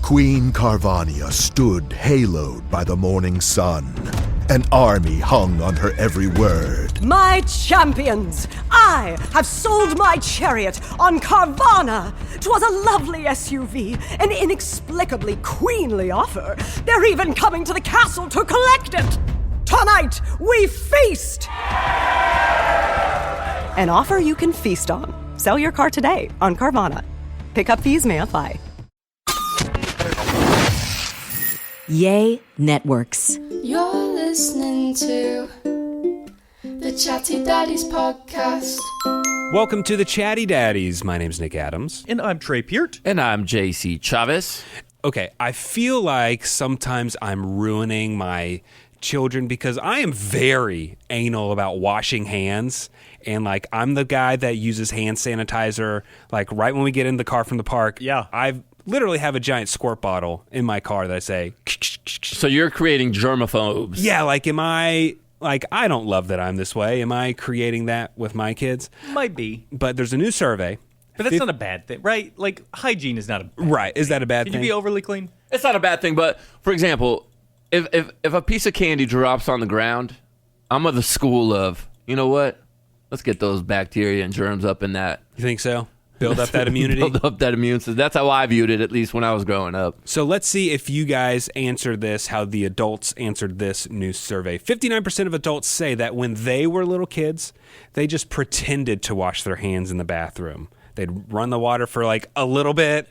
Queen Carvania stood haloed by the morning sun. An army hung on her every word. My champions, I have sold my chariot on Carvana. 'Twas a lovely SUV, an inexplicably queenly offer. They're even coming to the castle to collect it. Tonight, we feast! An offer you can feast on. Sell your car today on Carvana. Pickup fees may apply. Yay Networks. You're listening to the Chatty Daddies podcast. Welcome to the Chatty Daddies. My name's Nick Adams. And I'm Trey Peart. And I'm JC Chavez. Okay, I feel like sometimes I'm ruining my children because I am very anal about washing hands. And, like, I'm the guy that uses hand sanitizer, like, right when we get in the car from the park. Yeah. I literally have a giant squirt bottle in my car that I say... So you're creating germaphobes. Yeah, like, am I... Like, I don't love that I'm this way. Am I creating that with my kids? Might be. But there's a new survey. But that's not a bad thing, right? Like, hygiene is not a bad Right. Is that a bad thing. thing? Can you be overly clean? It's not a bad thing, but, for example, if a piece of candy drops on the ground, I'm of the school of, you know what? Let's get those bacteria and germs up in that. You think so? Build up that immunity? Build up that immune system. That's how I viewed it, at least when I was growing up. So let's see if you guys answered this, how the adults answered this new survey. 59% of adults say that when they were little kids, they just pretended to wash their hands in the bathroom. They'd run the water for like a little bit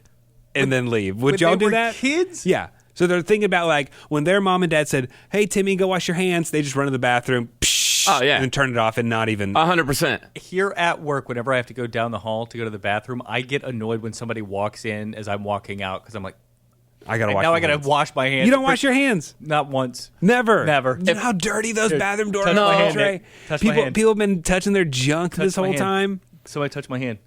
and then leave. Would y'all do that? Kids? Yeah. So they're thinking about like when their mom and dad said, "Hey, Timmy, go wash your hands." They just run to the bathroom, oh, yeah, and then turn it off and not even. 100%. Here at work, whenever I have to go down the hall to go to the bathroom, I get annoyed when somebody walks in as I'm walking out because I'm like, I gotta wash. now my I gotta hands. wash my hands. You don't wash your hands. Not once. Never. Never. How dirty those Dude, bathroom doors touch are, my hand, Trey. Nick. Touch my hand. People have been touching their junk this Touch my whole hand. time. Somebody touch my hand.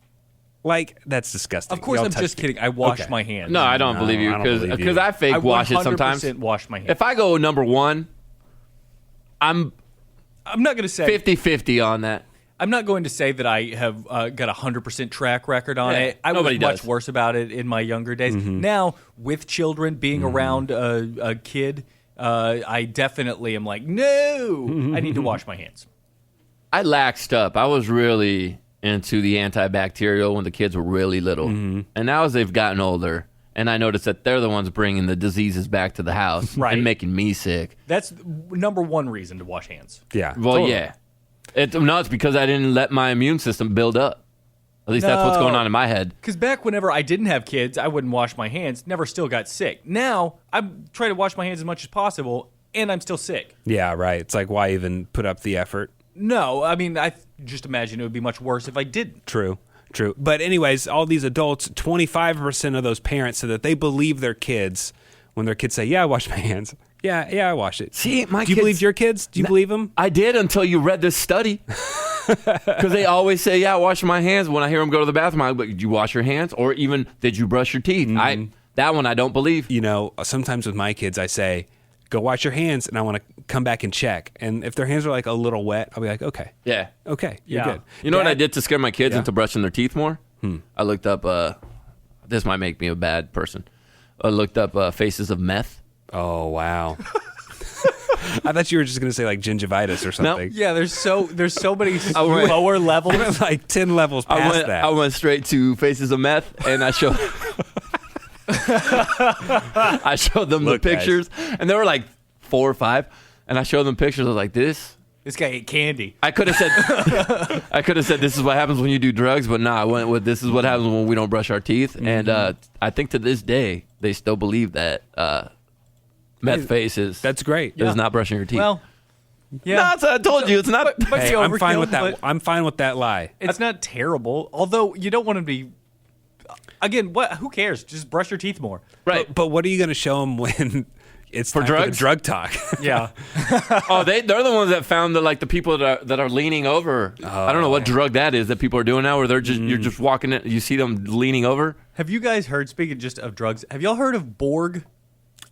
Like, that's disgusting. Of course, Y'all I'm touched just me. kidding. I wash Okay. my hands. No, I don't believe you I don't believe because you. I fake I wash it sometimes. 100% wash my hands. If I go number one, I'm not going to say 50-50 on that. I'm not going to say that I have got a 100% track record on Yeah, it. I was nobody much does. worse about it in my younger days. Now, with children, being around a kid, I definitely am like, no, I need to wash my hands. I laxed up. I was really into the antibacterial when the kids were really little. And now as they've gotten older, and I noticed that they're the ones bringing the diseases back to the house Right. and making me sick. That's number one reason to wash hands. Yeah. Well, totally. yeah. It's because I didn't let my immune system build up. At least that's what's No. going on in my head. Because back whenever I didn't have kids, I wouldn't wash my hands, never still got sick. Now, I'm trying to wash my hands as much as possible, and I'm still sick. Yeah, right. It's like, why even put up the effort? No, I mean, I just imagine it would be much worse if I didn't. True. But anyways, all these adults, 25% of those parents said that they believe their kids when their kids say, "Yeah, I wash my hands." Yeah, I wash it. See, my Do you kids- believe your kids? Do you believe them? I did until you read this study. Because they always say, yeah, I wash my hands. When I hear them go to the bathroom, I'm like, did you wash your hands? Or even, did you brush your teeth? That one I don't believe. You know, sometimes with my kids, I say, "Go wash your hands," and I want to come back and check. And if their hands are like a little wet, I'll be like, "Okay, Yeah. okay, you're Yeah. good." You know what I Dad- did to scare my kids Yeah. into brushing their teeth more? I looked up, this might make me a bad person. I looked up faces of meth. Oh wow. I thought you were just gonna say like gingivitis or something. Yeah, there's so many went- lower levels. Like 10 levels past that. I went straight to faces of meth, and I showed I showed them Look, the pictures, and they were like 4 or 5, and I showed them pictures. I was like, this. This guy ate candy. I could have said this is what happens when you do drugs, but nah, I went with this is what happens when we don't brush our teeth. And I think to this day they still believe that meth face is That's great. is not brushing your teeth. Well, no, yeah, I told you it's not. Might Hey, be I'm fine overkill, with that. but I'm fine with that lie. it's not terrible. Although you don't want to be. Again, what? Who cares? Just brush your teeth more. Right. But what are you going to show them when it's For time the drugs? drug talk? Yeah. Oh, they're the ones that found the people that are leaning over. I don't know what drug that is that people are doing now, where they're just you're just walking in, you see them leaning over. Have you guys heard? Speaking just of drugs, have y'all heard of Borg?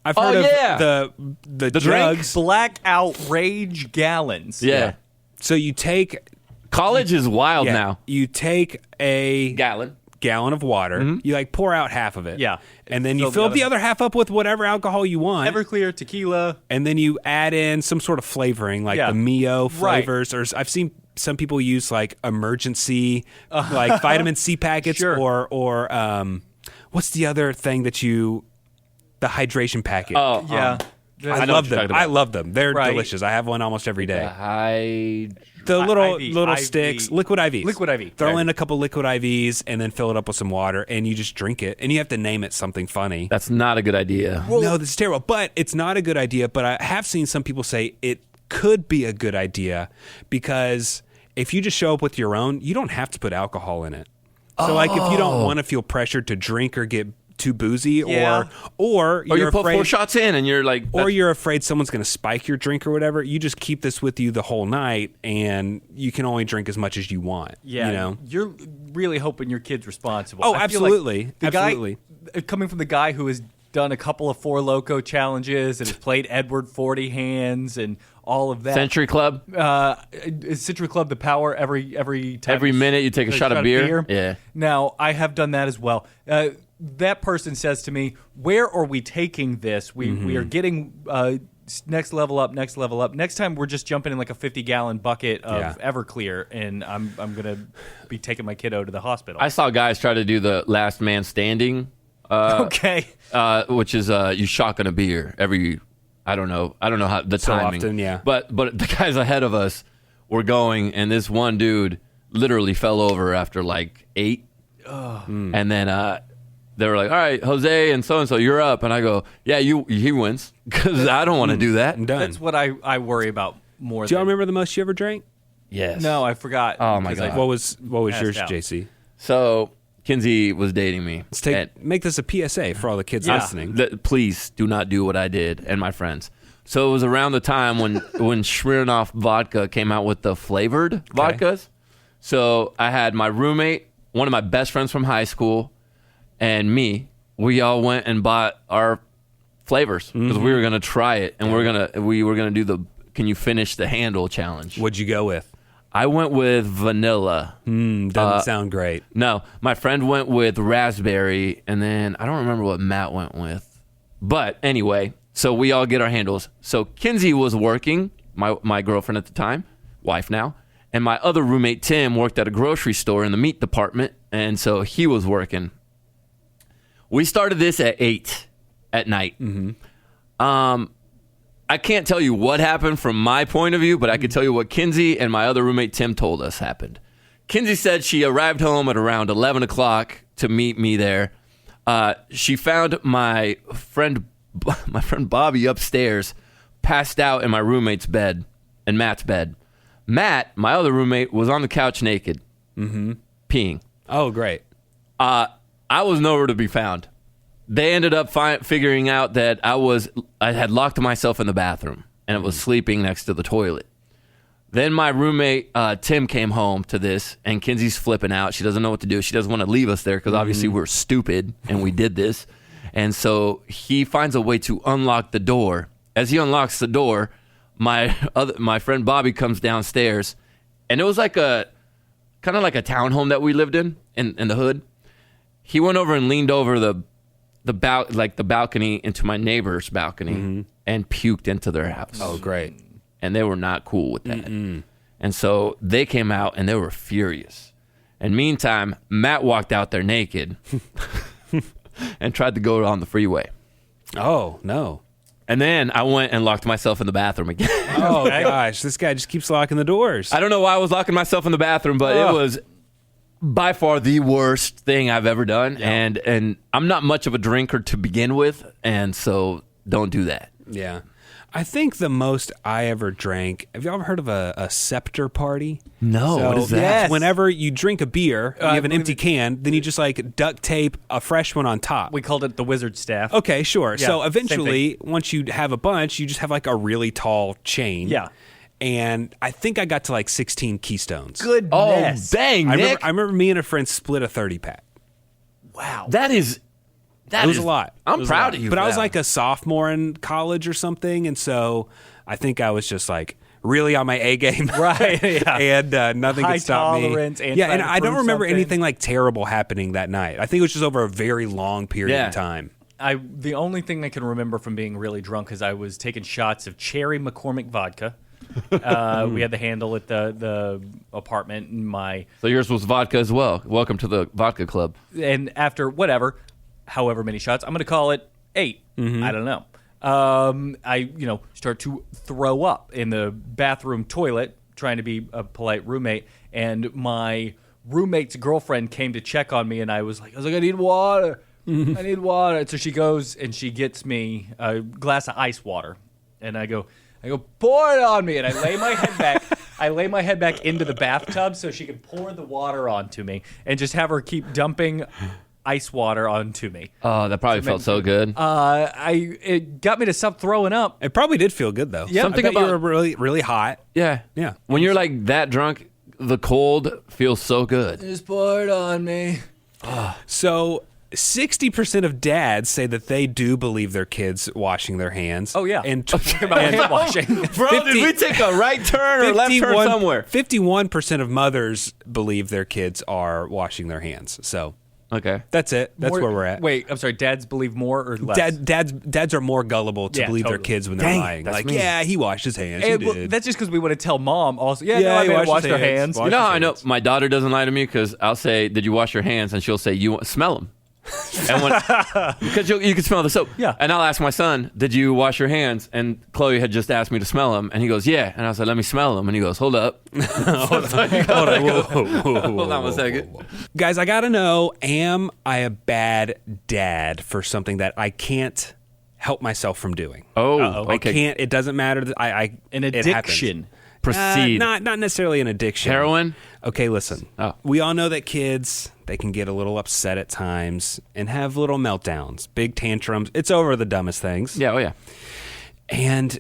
I've Oh, heard yeah. of the drink? drugs. Blackout Rage gallons. Yeah. So you take College is wild yeah, now. You take a Gallon. gallon of water. You like pour out half of it. Yeah. And then you fill the other half up with whatever alcohol you want. Everclear, tequila. And then you add in some sort of flavoring, like the Mio flavors. Or I've seen some people use like emergency, like vitamin C packets, or what's the other thing that the hydration packet? Oh, yeah. I love them. I love them. They're delicious. I have one almost every day. The little sticks, liquid IVs. Liquid IV. Throw in a couple liquid IVs and then fill it up with some water, and you just drink it. And you have to name it something funny. That's not a good idea. No, this is terrible. But it's not a good idea. But I have seen some people say it could be a good idea because if you just show up with your own, you don't have to put alcohol in it. So like if you don't want to feel pressured to drink or get too boozy, or you're you put afraid, 4 shots in and you're like, or you're afraid someone's going to spike your drink or whatever, you just keep this with you the whole night, and you can only drink as much as you want. Yeah, you know, you're really hoping your kid's responsible. Oh, I feel like absolutely, absolutely. Coming from the guy who has done a couple of Four Loko challenges and has played Edward 40 hands and all of that. Century Club. Is Century Club the power every time? Every minute you take a shot of beer. Yeah. Now I have done that as well. That person says to me, "Where are we taking this? We are getting next level up, next level up. Next time we're just jumping in like a 50-gallon bucket of Everclear, and I'm gonna be taking my kiddo to the hospital." I saw guys try to do the last man standing. Okay. Which is you shotgun a beer every. I don't know how the So timing. often, yeah. But the guys ahead of us were going, and this one dude literally fell over after like 8, and then they were like, "All right, Jose and so, you're up." And I go, "Yeah, he wins," because I don't want to do that. I'm done. That's what I worry about more. Do y'all remember the most you ever drank? Yes. No, I forgot. Oh, my 'cause I- God. What was yours, out. JC? So Kinsey was dating me. Let's make this a PSA for all the kids listening. Please do not do what I did and my friends. So it was around the time when Smirnoff vodka came out with the flavored vodkas. So I had my roommate, one of my best friends from high school, and me. We all went and bought our flavors because we were gonna try it, and we were gonna do the "Can you finish the handle" challenge. What'd you go with? I went with vanilla. Doesn't sound great. No, my friend went with raspberry, and then I don't remember what Matt went with. But anyway, so we all get our handles. So Kinsey was working, my girlfriend at the time, wife now, and my other roommate Tim worked at a grocery store in the meat department, and so he was working. We started this at 8 at night. I can't tell you what happened from my point of view, but I can tell you what Kinsey and my other roommate Tim told us happened. Kinsey said she arrived home at around 11 o'clock to meet me there. She found my friend Bobby upstairs, passed out in my roommate's bed and Matt's bed. Matt, my other roommate, was on the couch naked, peeing. Oh, great. I was nowhere to be found. They ended up figuring out that I had locked myself in the bathroom and was sleeping next to the toilet. Then my roommate, Tim, came home to this, and Kinsey's flipping out. She doesn't know what to do. She doesn't want to leave us there because obviously we're stupid and we did this. And so he finds a way to unlock the door. As he unlocks the door, my friend Bobby comes downstairs, and it was like kind of like a townhome that we lived in the hood. He went over and leaned over the balcony into my neighbor's balcony and puked into their house. Oh, great. And they were not cool with that. And so they came out and they were furious. And meantime, Matt walked out there naked and tried to go on the freeway. Oh, no. And then I went and locked myself in the bathroom again. Oh, gosh. This guy just keeps locking the doors. I don't know why I was locking myself in the bathroom, but it was by far the worst thing I've ever done. Yeah. And I'm not much of a drinker to begin with, and so don't do that. Yeah. I think the most I ever drank, have you ever heard of a scepter party? No, So what is that? Yes. Whenever you drink a beer, you have an empty can, then you just like duct tape a fresh one on top. We called it the wizard staff. Okay, sure. Yeah, So same eventually, once you have a bunch, you just have like a really tall chain. Yeah. And I think I got to like 16 Keystones. Goodness. Oh, dang, Nick. I remember me and a friend split a 30-pack. Wow. That was a lot. I'm It was a proud lot. of you. But for I was that. like a sophomore in college or something, and so I think I was just like really on my A game, Right, yeah. and nothing High could stop tolerance, me. and Yeah, trying and to I don't prove remember something. anything like terrible happening that night. I think it was just over a very long period of time. The only thing I can remember from being really drunk is I was taking shots of cherry McCormick vodka. We had the handle at the apartment, and So yours was vodka as well. Welcome to the vodka club. and after however many shots, I'm going to call it 8. I don't know. I start to throw up in the bathroom toilet, trying to be a polite roommate, and my roommate's girlfriend came to check on me, and I was like, I need water. I need water. And so she goes and she gets me a glass of ice water, and I go, pour it on me, and I lay my head back. I lay my head back into the bathtub so she could pour the water onto me, and just have her keep dumping ice water onto me. Oh, that probably felt so good. It got me to stop throwing up. It probably did feel good though. Yeah. Something I about bet you were really, really hot. Yeah. Yeah. When you're like that drunk, the cold feels so good. Just pour it on me. So 60% of dads say that they do believe their kids washing their hands. Oh yeah, and talking about hand washing. Bro, did we take a right turn or left turn somewhere? 51% of mothers believe their kids are washing their hands. So Okay. that's it. That's where we're at. Wait, I'm sorry. Dads believe more or less? Dads are more gullible to Yeah, believe their totally. kids when they're Dang, lying. that's Like, me. yeah, he washed his hands. He And, well, did. that's just because we want to tell mom also. Yeah, Yeah, no, I he made washed wash his their hands. hands. Wash You know how I know hands. my daughter doesn't lie to me? Because I'll say, did you wash your hands? And she'll say, smell them. And because you can smell the soap. Yeah. And I'll ask my son, did you wash your hands? And Chloe had just asked me to smell them. And he goes, yeah. And I said, let me smell them. And he goes, hold up. Hold on one second. Guys, I gotta know, am I a bad dad for something that I can't help myself from doing? Oh, Uh-oh. I okay. can't. It doesn't matter. An it happens. addiction. Proceed. Not necessarily an addiction. Heroin? Okay, listen. Oh. We all know that kids, they can get a little upset at times and have little meltdowns, big tantrums. It's over the dumbest things. Yeah, oh yeah. And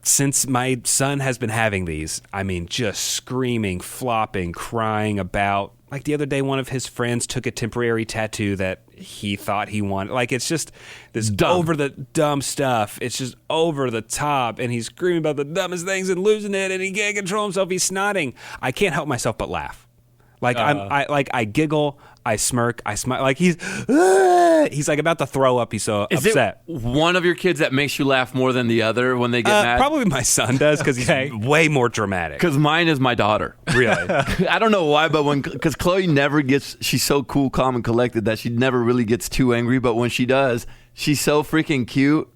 since my son has been having these, I mean, just screaming, flopping, crying about, like the other day, one of his friends took a temporary tattoo that he thought he wanted. Like, it's just this over the dumb stuff. It's just over the top. And he's screaming about the dumbest things and losing it. And he can't control himself. He's snotting. I can't help myself but laugh. Like I giggle, I smirk, I smile. Like he's like about to throw up. He's so Is upset. it one of your kids that makes you laugh more than the other when they get mad? Probably my son does because he's way more dramatic. Because mine is my daughter. Really? I don't know why, but because Chloe never gets, she's so cool, calm, and collected that she never really gets too angry. But when she does, she's so freaking cute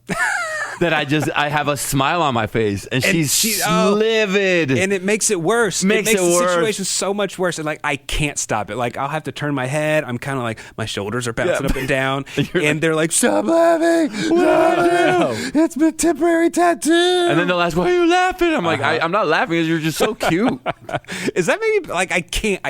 that I have a smile on my face, and she's livid. And it makes it worse. Makes it makes it the worse. situation so much worse. And like I can't stop it. Like I'll have to turn my head. I'm kind of like my shoulders are bouncing up and down, and they're like, "Stop laughing! What did I do? It's my temporary tattoo." And then they'll ask, "Why are you laughing?" I'm like, "I'm not laughing. Because you're just so cute." Is that maybe like I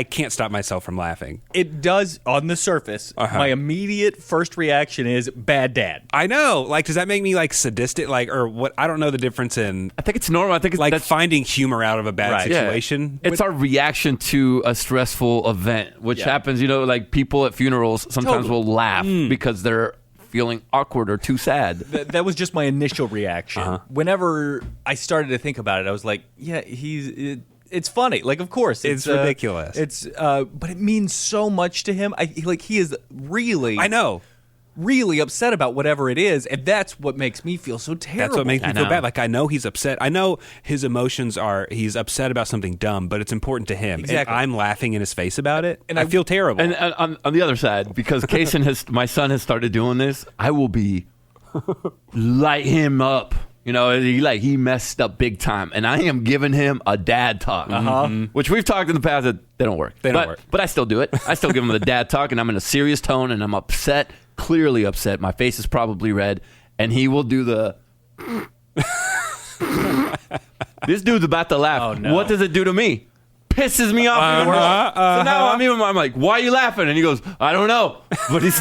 can't stop myself from laughing. It does on the surface. My immediate first reaction is bad dad. I know. Like, does that make me like sadistic? Like, or what? I don't know the difference in I think it's normal. I think it's like that's, finding humor out of a bad Right. yeah. situation. It's our reaction to a stressful event, which happens. You know, like people at funerals sometimes will laugh because they're feeling awkward or too sad. That was just my initial reaction. Whenever I started to think about it, I was like, yeah, it's funny. Like, of course, It's ridiculous. But it means so much to him. He is really, I know. really upset about whatever it is, and that's what makes me feel so terrible. That's what makes me feel know. bad. Like I know he's upset. I know his emotions are he's upset about something dumb, but it's important to him. Exactly. And I'm laughing in his face about it, and I feel terrible. And on the other side, because Kaysen my son has started doing this, I will be light him up. You know, he messed up big time, and I am giving him a dad talk, which we've talked in the past that they don't work. They don't work. But I still do it. I still give him the dad talk, and I'm in a serious tone, and I'm upset, clearly upset. My face is probably red, and he will do the. This dude's about to laugh. Oh, no. What does it do to me? Pisses me off. even worse. So now I'm like, why are you laughing? And he goes, I don't know. But he's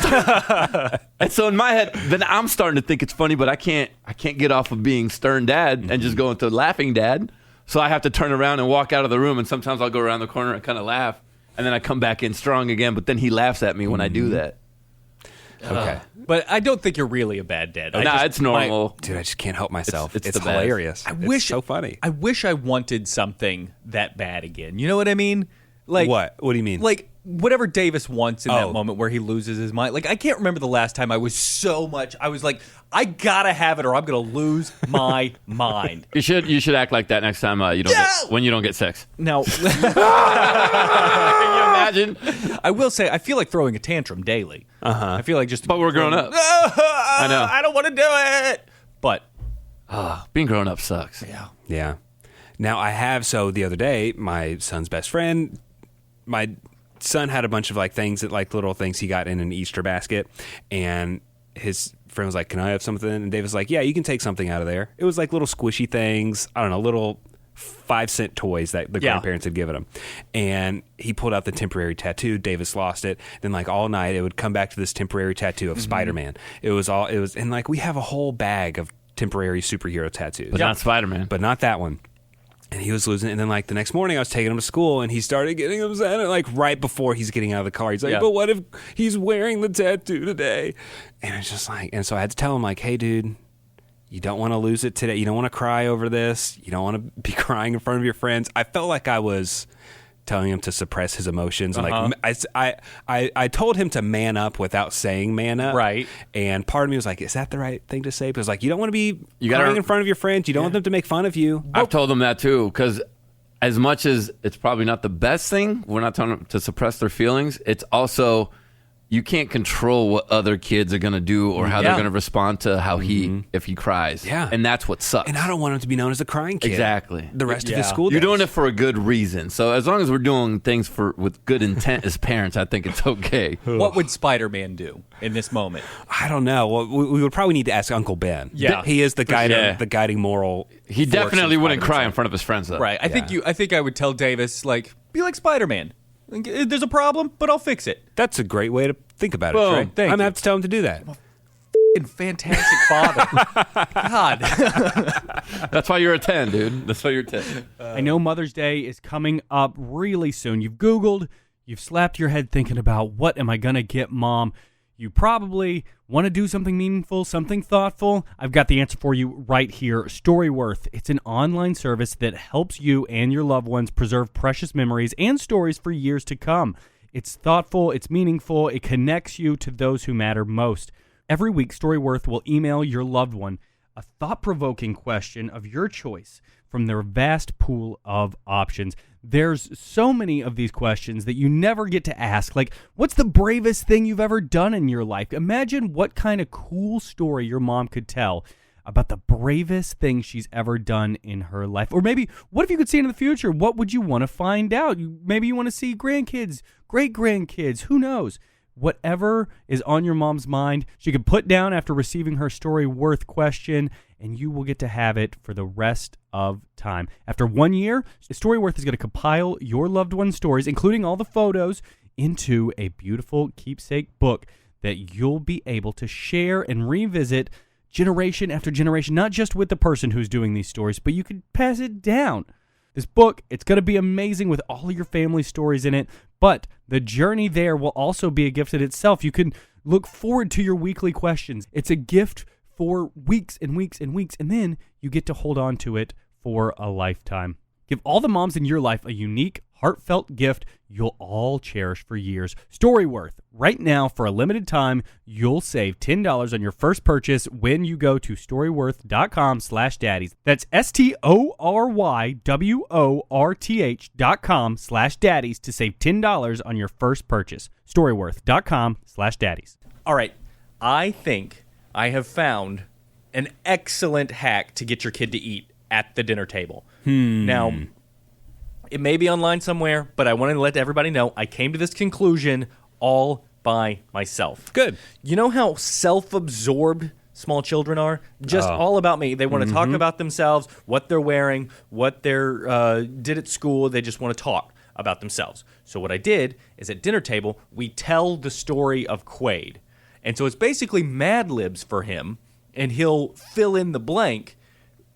and so in my head, then I'm starting to think it's funny, but I can't get off of being stern dad and just go into laughing dad. So I have to turn around and walk out of the room, and sometimes I'll go around the corner and kind of laugh, and then I come back in strong again. But then he laughs at me when I do that. Okay. But I don't think you're really a bad dad. It's normal. Dude, I just can't help myself. It's It's the best. hilarious. It's so funny. I wish I wanted something that bad again. You know what I mean? Like What? What do you mean? Like whatever Davis wants in that Oh. moment where he loses his mind. Like I can't remember the last time I was like, I gotta have it or I'm gonna lose my mind. You should act like that next time when you don't get sex. Now, Can you imagine? I will say I feel like throwing a tantrum daily. I feel like just But we're grown up. I know. I don't want to do it. But Being grown up sucks. Yeah. Now the other day, my son's best friend, my son had a bunch of little things he got in an Easter basket, and his friend was like, "Can I have something?" And Dave was like, "Yeah, you can take something out of there." It was like little squishy things. I don't know, little 5-cent toys that the grandparents had given him. And he pulled out the temporary tattoo. Davis lost it. Then all night it would come back to this temporary tattoo of Spider-Man. And we have a whole bag of temporary superhero tattoos. But not Spider-Man. But not that one. And he was losing it. And then the next morning I was taking him to school and he started getting upset. And right before he's getting out of the car, he's like, but what if he's wearing the tattoo today? And it's just and so I had to tell him hey dude, you don't want to lose it today. You don't want to cry over this. You don't want to be crying in front of your friends. I felt like I was telling him to suppress his emotions. I told him to man up without saying man up. Right. And part of me was like, is that the right thing to say? Because you don't want to be crying in front of your friends. You don't want them to make fun of you. I've told them that too, because as much as it's probably not the best thing, we're not telling them to suppress their feelings. It's also, you can't control what other kids are going to do or how they're going to respond to how if he cries. Yeah. And that's what sucks. And I don't want him to be known as a crying kid. Exactly. The rest of his school days. You're doing it for a good reason. So as long as we're doing things with good intent as parents, I think it's okay. what would Spider-Man do in this moment? I don't know. Well, we would probably need to ask Uncle Ben. Yeah. He is the sure. the guiding moral. He force definitely in wouldn't Spider-Man's cry in life. front of his friends, though. Right. I think I would tell Davis be like Spider-Man. There's a problem, but I'll fix it. That's a great way to think about Boom. it, Trey. Thank I'm going to you. have to tell him to do that. Fantastic father. God. That's why you're a 10, dude. That's why you're a 10. I know Mother's Day is coming up really soon. You've Googled, you've slapped your head thinking about what am I going to get Mom? You probably want to do something meaningful, something thoughtful. I've got the answer for you right here. Storyworth. It's an online service that helps you and your loved ones preserve precious memories and stories for years to come. It's thoughtful, it's meaningful, it connects you to those who matter most. Every week, Storyworth will email your loved one a thought-provoking question of your choice from their vast pool of options. There's so many of these questions that you never get to ask. Like, what's the bravest thing you've ever done in your life? Imagine what kind of cool story your mom could tell about the bravest thing she's ever done in her life. Or maybe, what if you could see into the future? What would you want to find out? Maybe you want to see grandkids, great-grandkids, who knows? Whatever is on your mom's mind, she could put down after receiving her Storyworth question, and you will get to have it for the rest of time. After 1 year, Storyworth is going to compile your loved one's stories, including all the photos, into a beautiful keepsake book that you'll be able to share and revisit generation after generation, not just with the person who's doing these stories, but you could pass it down. This book, it's going to be amazing with all of your family stories in it, but the journey there will also be a gift in itself. You can look forward to your weekly questions. It's a gift for weeks and weeks and weeks, and then you get to hold on to it for a lifetime. Give all the moms in your life a unique, heartfelt gift you'll all cherish for years. Storyworth. Right now, for a limited time, you'll save $10 on your first purchase when you go to storyworth.com/daddies. That's STORYWORTH.com/daddies to save $10 on your first purchase. Storyworth.com/daddies. All right. I think I have found an excellent hack to get your kid to eat at the dinner table. Now, it may be online somewhere, but I wanted to let everybody know I came to this conclusion all by myself. Good. You know how self-absorbed small children are? Just all about me. They want to talk about themselves, what they're wearing, what they did at school. They just want to talk about themselves. So what I did is at dinner table, we tell the story of Quaid. And so it's basically Mad Libs for him, and he'll fill in the blank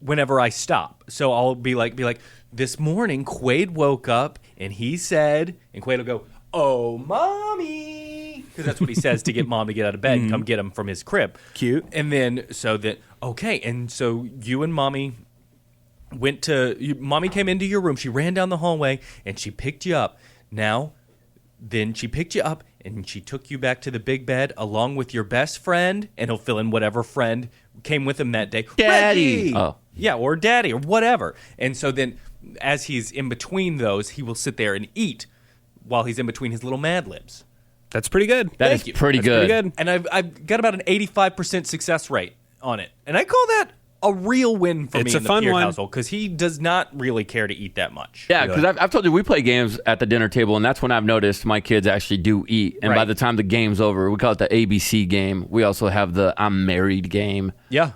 whenever I stop. So I'll be like, this morning Quaid woke up and he said, and Quaid will go, "Oh, mommy." because that's what he says to get mom to get out of bed and come get him from his crib. Cute. And then and so you and mommy mommy came into your room. She ran down the hallway and she picked you up. Then she picked you up and she took you back to the big bed along with your best friend, and he'll fill in whatever friend came with him that day. Daddy. Reggie! Oh. Yeah, or daddy or whatever. And so then as he's in between those, he will sit there and eat while he's in between his little Mad Libs. That's pretty good. That Thank is you. pretty That's good. pretty good. And I've got about an 85% success rate on it. And I call that a real win for It's me a in the fun Peer one. household, because he does not really care to eat that much. Yeah, because I've told you we play games at the dinner table, and that's when I've noticed my kids actually do eat. And by Right. the time the game's over, we call it the ABC game. We also have the I'm married game. Yeah.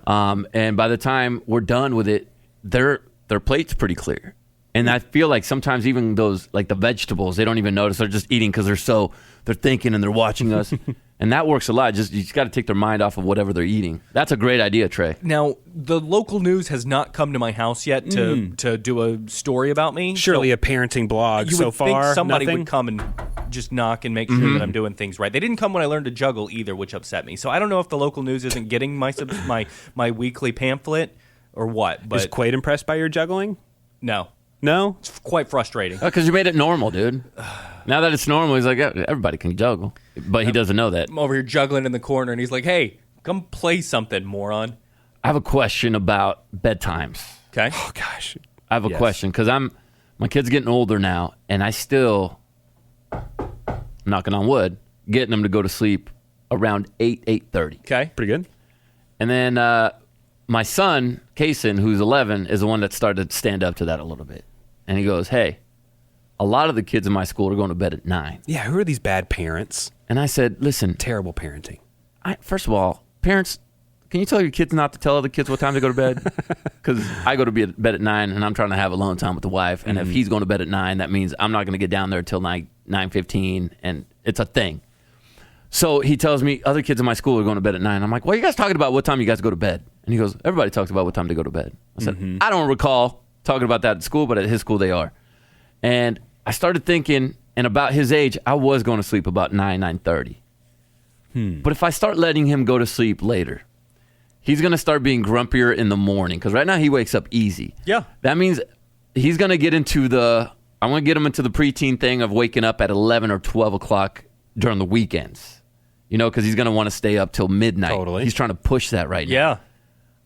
And by the time we're done with it, their plate's pretty clear. And I feel like sometimes even those, like the vegetables, they don't even notice. They're just eating because they're thinking and they're watching us. And that works a lot. You just got to take their mind off of whatever they're eating. That's a great idea, Trey. Now, the local news has not come to my house yet to do a story about me. Surely So a parenting blog you so would far. think somebody nothing? would come and just knock and make sure that I'm doing things right. They didn't come when I learned to juggle either, which upset me. So I don't know if the local news isn't getting my weekly pamphlet or what. Is But Quaid impressed by your juggling? no, No? it's quite frustrating. Because you made it normal, dude. Now that it's normal, he's like, "Yeah, everybody can juggle. But he doesn't know that. I'm over here juggling in the corner, and he's like, "Hey, come play something, moron." I have a question about bedtimes. Okay. Oh, gosh. I have a Yes. question because my kid's getting older now, and I still, knocking on wood, getting them to go to sleep around 8:30. Okay. Pretty good. And then my son, Kason, who's 11, is the one that started to stand up to that a little bit. And he goes, "Hey, a lot of the kids in my school are going to bed at 9." Yeah, who are these bad parents? And I said, "Listen, Terrible parenting. first of all, parents, can you tell your kids not to tell other kids what time to go to bed? Because I go to bed at 9, and I'm trying to have alone time with the wife. And if he's going to bed at 9, that means I'm not going to get down there until 9:15, and it's a thing." So he tells me other kids in my school are going to bed at 9. I'm like, "Well, you guys talking about what time you guys go to bed?" And he goes, "Everybody talks about what time to go to bed." I said, "I don't recall talking about that at school, but at his school they are." And I started thinking, and about his age, I was going to sleep about 9:30. But if I start letting him go to sleep later, he's going to start being grumpier in the morning, because right now he wakes up easy. Yeah. That means he's going to get into I want to get him into the preteen thing of waking up at 11 or 12 o'clock during the weekends. Because he's going to want to stay up till midnight. Totally. He's trying to push that right now. Yeah.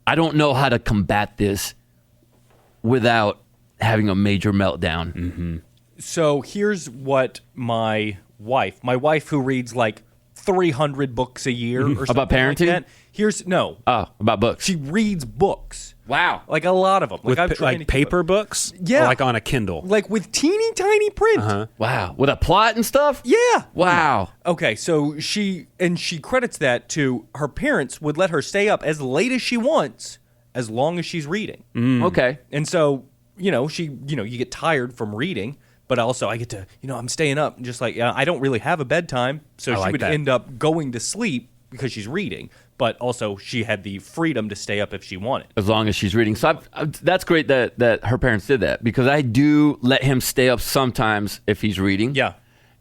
I don't know how to combat this without having a major meltdown. Mm-hmm. So here's what my wife who reads like 300 books a year or something About parenting? like that. Oh, about books. She reads books. Wow. Like a lot of them. With I'm trying to keep paper up. books? Yeah. Or like on a Kindle? Like with teeny tiny print. Wow. With a plot and stuff? Yeah. Wow. Okay, so she credits that to her parents would let her stay up as late as she wants as long as she's reading. Okay. And so, you get tired from reading, but also I get to, I'm staying up just like, I don't really have a bedtime, so she like would that. end up going to sleep because she's reading, but also she had the freedom to stay up if she wanted. As long as she's reading. So that's great that her parents did that, because I do let him stay up sometimes if he's reading. Yeah.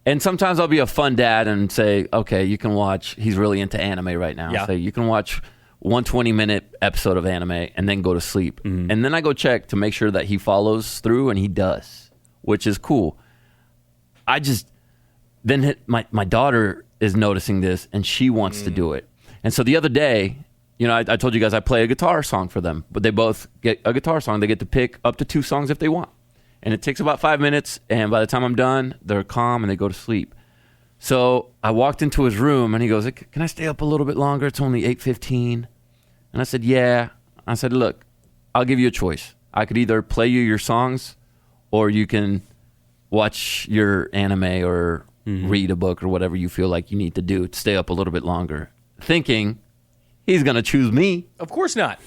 And sometimes I'll be a fun dad and say, "Okay, you can watch." He's really into anime right now. Yeah. Say, "You can watch one 20-minute episode of anime and then go to sleep." And then I go check to make sure that he follows through, and he does, which is cool. I just then my daughter is noticing this, and she wants to do it. And so the other day, I told you guys I play a guitar song for them, but they both get a guitar song. They get to pick up to 2 songs if they want. And it takes about 5 minutes, and by the time I'm done, they're calm and they go to sleep. So I walked into his room, and he goes, "Can I stay up a little bit longer? It's only 8:15. And I said, "Yeah." I said, "Look, I'll give you a choice. I could either play you your songs, or you can watch your anime or read a book or whatever you feel like you need to do to stay up a little bit longer." Thinking he's going to choose me. Of course not.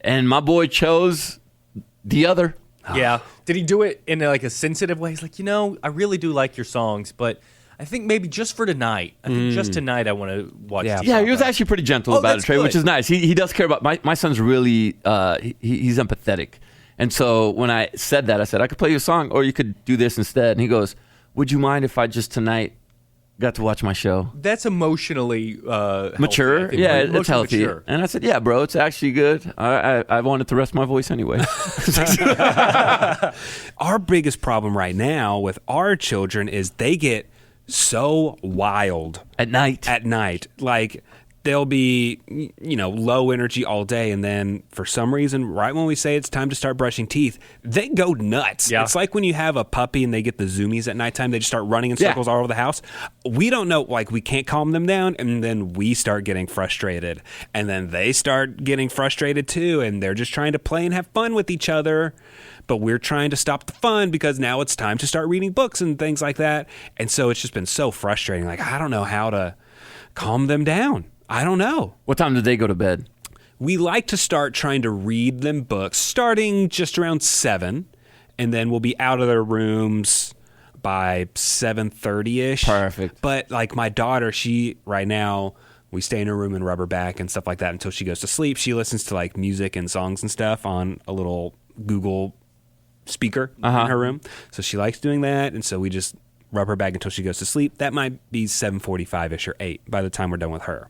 And my boy chose the other. Yeah. Did he do it in like a sensitive way? He's like, I really do like your songs, but I think maybe just for tonight. I think just tonight I want to watch. Yeah. Deep Yeah, he was Papa. actually pretty gentle Oh, about it, that's Trey, which good. is nice. He does care about my son's really he's empathetic. And so when I said that, I said, "I could play you a song, or you could do this instead." And he goes, "Would you mind if I just tonight got to watch my show. That's emotionally Mature, healthy, I think. yeah, Emotionally it's healthy. mature. And I said, yeah, bro, it's actually good. I wanted to rest my voice anyway. Our biggest problem right now with our children is they get so wild At night. Like they'll be, low energy all day, and then for some reason, right when we say it's time to start brushing teeth, they go nuts. Yeah. It's like when you have a puppy and they get the zoomies at nighttime, they just start running in circles all over the house. We don't know, like we can't calm them down, and then we start getting frustrated, and then they start getting frustrated too, and they're just trying to play and have fun with each other. But we're trying to stop the fun because now it's time to start reading books and things like that. And so it's just been so frustrating. Like, I don't know how to calm them down. I don't know. What time did they go to bed? We like to start trying to read them books starting just around 7, and then we'll be out of their rooms by 7:30-ish. Perfect. But like my daughter, she right now, we stay in her room and rub her back and stuff like that until she goes to sleep. She listens to like music and songs and stuff on a little Google speaker in her room. So she likes doing that, and so we just rub her back until she goes to sleep. That might be 7:45-ish or 8 by the time we're done with her.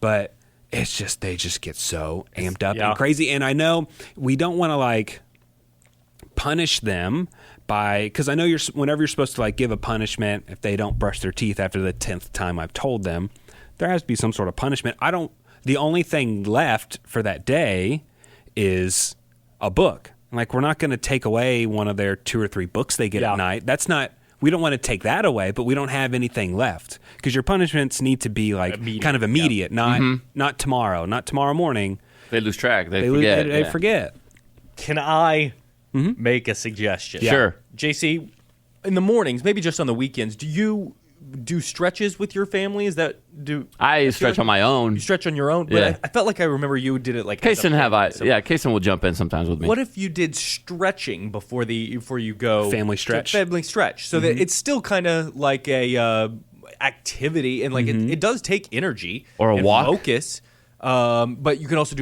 But it's just, they just get so amped up and crazy. And I know we don't want to like punish them because I know whenever you're supposed to like give a punishment, if they don't brush their teeth after the 10th time I've told them, there has to be some sort of punishment. The only thing left for that day is a book. Like, we're not going to take away one of their 2 or 3 books they get at night. That's not, we don't want to take that away, but we don't have anything left because your punishments need to be like kind of immediate, not tomorrow, not tomorrow morning. They lose track. They forget. They forget. Can I make a suggestion? Yeah. Sure. JC, in the mornings, maybe just on the weekends, do you do stretches with your family? I stretch on my own. You stretch on your own? But Yeah. I felt like I remember you did it like Kaysen Kaysen will jump in sometimes with me. What if you did stretching before you go Family stretch? Family stretch. So that it's still kind of like a activity, and like it does take energy Or a and walk. focus. But you can also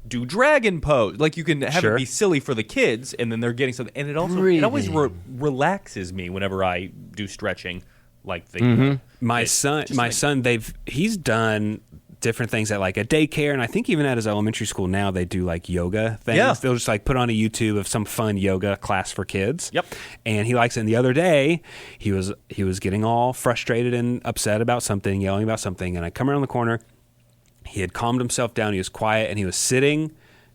do dragon pose. Like, you can have it be silly for the kids, and then they're getting something. And it also it always relaxes me whenever I do stretching. Like My son, he's done different things at like a daycare, and I think even at his elementary school now they do like yoga things. Yeah. They'll just like put on a YouTube of some fun yoga class for kids. Yep. And he likes it. And the other day he was getting all frustrated and upset about something, yelling about something, and I come around the corner. He had calmed himself down. He was quiet, and he was sitting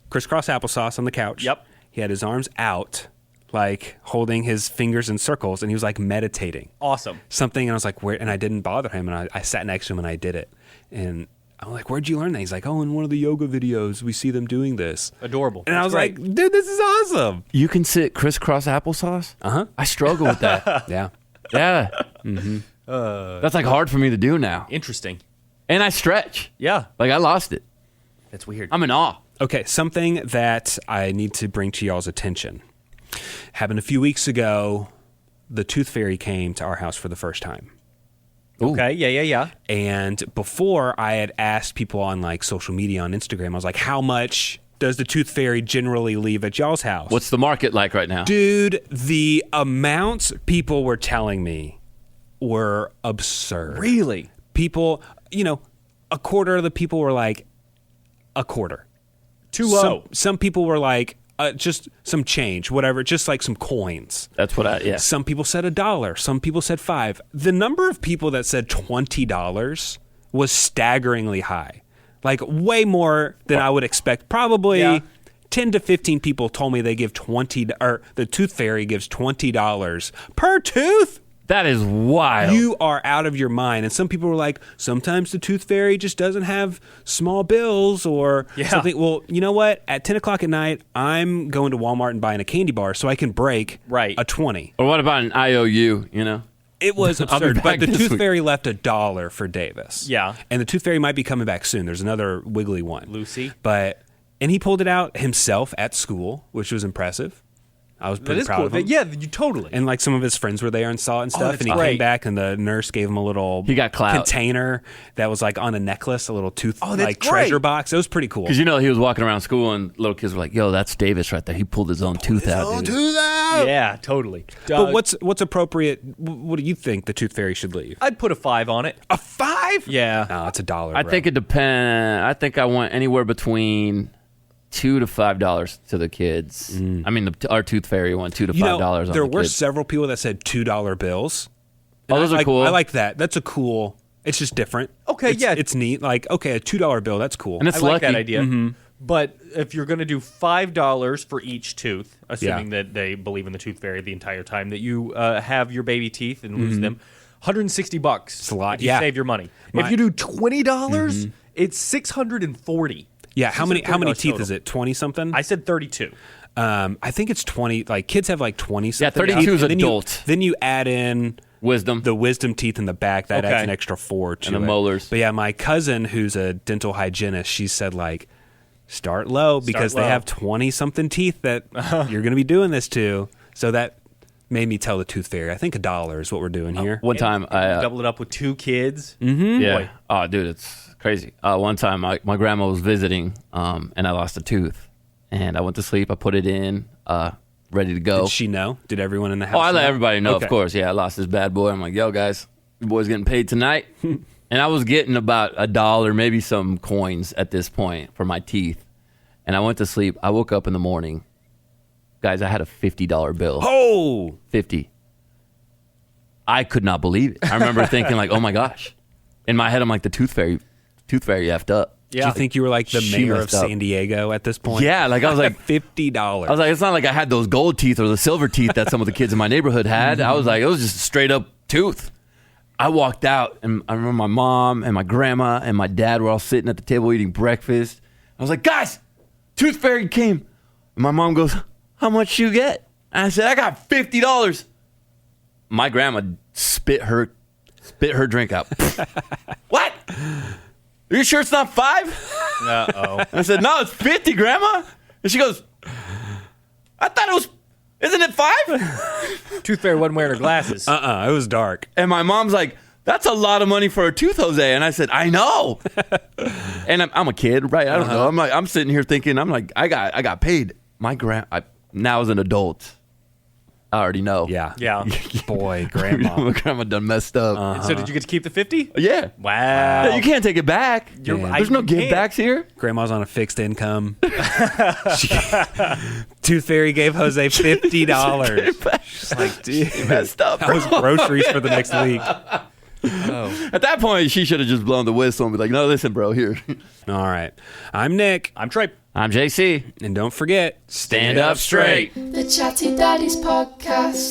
crisscross applesauce on the couch. Yep. He had his arms out, like holding his fingers in circles, and he was like meditating. Awesome. Something, and I was like, where? And I didn't bother him, and I sat next to him and I did it. And I'm like, where'd you learn that? He's like, oh, in one of the yoga videos, we see them doing this. Adorable. And I was like, dude, this is awesome. You can sit crisscross applesauce? I struggle with that. Yeah. Yeah. That's like hard for me to do now. Interesting. And I stretch. Yeah. Like, I lost it. That's weird. I'm in awe. Okay, something that I need to bring to y'all's attention. Happened a few weeks ago. The Tooth Fairy came to our house for the first time. Okay, yeah. And before, I had asked people on like social media, on Instagram, I was like, how much does the Tooth Fairy generally leave at y'all's house? What's the market like right now? Dude, the amounts people were telling me were absurd. Really? People, a quarter of the people were like, a quarter. Too low. Some people were like, just some change, whatever, just like some coins. That's what yeah. Some people said $1. Some people said $5. The number of people that said $20 was staggeringly high. Like way more than I would expect. Probably 10 to 15 people told me they give the Tooth Fairy gives $20 per tooth. That is wild. You are out of your mind. And some people were like, sometimes the Tooth Fairy just doesn't have small bills or something. Well, you know what? At 10 o'clock at night, I'm going to Walmart and buying a candy bar so I can break a 20. Or what about an IOU, It was I'll be absurd. back But the this Tooth week. Fairy left $1 for Davis. Yeah. And the Tooth Fairy might be coming back soon. There's another wiggly one. Lucy. And he pulled it out himself at school, which was impressive. I was That pretty is proud cool. of him. Yeah, you totally. And like some of his friends were there and saw it and stuff. that's And he great. came back and the nurse gave him a little He got clout. container that was like on a necklace, a little tooth that's like great. treasure box. It was pretty cool. Because he was walking around school and little kids were like, "Yo, that's Davis right there. He pulled his own tooth out, dude." Yeah, totally. But what's appropriate? What do you think the Tooth Fairy should leave? I'd put a 5 on it. A 5? Yeah. No, it's $1. I bro. think it depends. I think I went anywhere between $2 to $5 to the kids. I mean, our Tooth Fairy went $2 to $5 on there the were kids. several people that said $2 bills. Oh, And those I are like- cool. I like that. That's a cool. It's just different. Okay, It's- yeah. it's neat. Like, okay, a $2 bill. That's cool. And it's I like lucky. that idea. But if you're going to do $5 for each tooth, assuming Yeah. that they believe in the Tooth Fairy the entire time that you have your baby teeth and lose them, $160. It's a lot, If you yeah. save your money. My- if you do $20, it's $640. yeah. How many $640 teeth total. is it? 20 something. I said 32. I think it's 20. Like kids have like 20 Yeah, something. 32 is And then adult. then you add in Wisdom. the wisdom teeth in the back. That Okay. adds an extra 4 to And the it. molars. But yeah, my cousin who's a dental hygienist, she said like start low because low. they have 20 something teeth that you're going to be doing this to. So that made me tell the Tooth Fairy. I think $1 is what we're doing here. One time, I Double it up with 2 kids. yeah. Boy. Oh, dude, it's crazy. One time, my grandma was visiting, and I lost a tooth, and I went to sleep. I put it in, ready to go. Did she know? Did everyone in the house? Oh, I let know? everybody know, Okay. of course. Yeah, I lost this bad boy. I'm like, yo, guys, your boy's getting paid tonight. And I was getting about $1, maybe some coins at this point for my teeth. And I went to sleep. I woke up in the morning. Guys, I had a $50 bill. Oh, 50. I could not believe it. I remember thinking like, oh my gosh. In my head, I'm like, the Tooth Fairy effed up. do you think you were like the She mayor of messed up. San Diego at this point? Yeah, like I was like, $50. I was like, it's not like I had those gold teeth or the silver teeth that some of the kids in my neighborhood had. I was like, it was just a straight up tooth. I walked out, and I remember my mom and my grandma and my dad were all sitting at the table eating breakfast. I was like, guys, Tooth Fairy came. And my mom goes, how much you get? And I said, I got $50. My grandma spit her drink out. What? Are you sure it's not 5? Uh-oh. I said, no, it's 50, Grandma. And she goes, I thought it was, isn't it 5? Tooth Fairy wasn't wearing her glasses. It was dark. And my mom's like, that's a lot of money for a tooth, Jose. And I said, I know. And I'm a kid, right? I don't know. I'm sitting here thinking, I'm like, I got paid. Now as an adult, I already know. Yeah. Yeah. Boy, grandma. My grandma done messed up. So did you get to keep the 50? Yeah. Wow. Yeah, you can't take it back. Damn. There's no You give can't. backs here. Grandma's on a fixed income. Tooth Fairy gave Jose $50. She's like, dude, Messed up, that was bro. groceries for the next week. At that point, she should have just blown the whistle and be like, no, listen, bro, here. All right. I'm Nick. I'm Trey. I'm JC. And don't forget, Stand up straight. The Chatty Daddies Podcast.